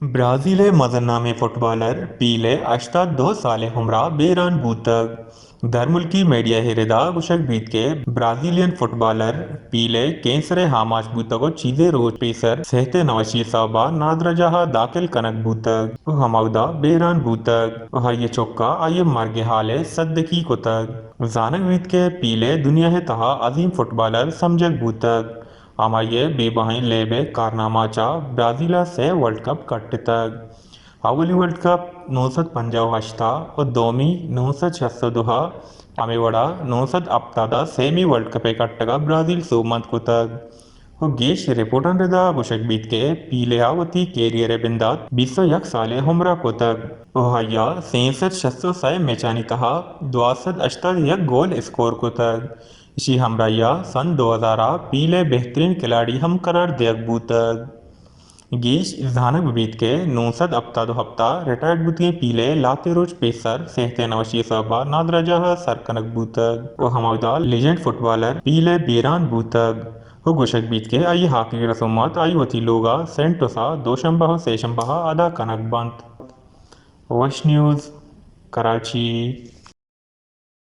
Brazil मज़रनामे footballer पीले 82 साल हमरा बेरान बूतक धरमुल्की मीडिया हिरदा गुशक बीत के ब्राज़ीलियन फुटबॉलर पीले कैंसरे हामाश बूतको चीज़े रोज पेसर सहते नवशी साबा नादरा जहा दाखिल कनक बूतक हमाउदा बेरान बूतक ये चौका आये मर्गे हाले सद्दकी कुतक जानक बीत के पीले दुनिया है तहा अजीम फुटबॉलर समझक बूतक आमाये बेबहाइन लेबे कारनामाचा ब्राज़ीला से वर्ल्ड कप कट्टतक अवली वर्ल्ड कप 958 और दोमी 962 आमेवड़ा 970 सेमी वर्ल्ड कप कट्टगा ब्राज़ील सोमत कुतक और गेश रिपोर्टन रदा बुशक बीत के पीले आवती कैरियर बिंदात 21 साले हमरा कुतक ओहाया 63 मैचानी तहा 62 एक गोल स्कोर कुतक इसी हमराया सन 2000 पीले बेहतरीन खिलाड़ी हम करार देख बूतक गीश इजहानक बीत के 900 हफ्ता रिटायर्ड बुतिये पीले लाते रोज पेसर सहते नवशी सबा नादरा जहा सरकनक बूतक वो हमाउदा लेजेंड फुटबॉलर पीले बीरान बूतक हो गुशक बीत के आई हाकी रसूमात आई वती लोगा सेंटोसा दोशंबा सेशंबा आदा कनक बंत वश न्यूज़ कराची।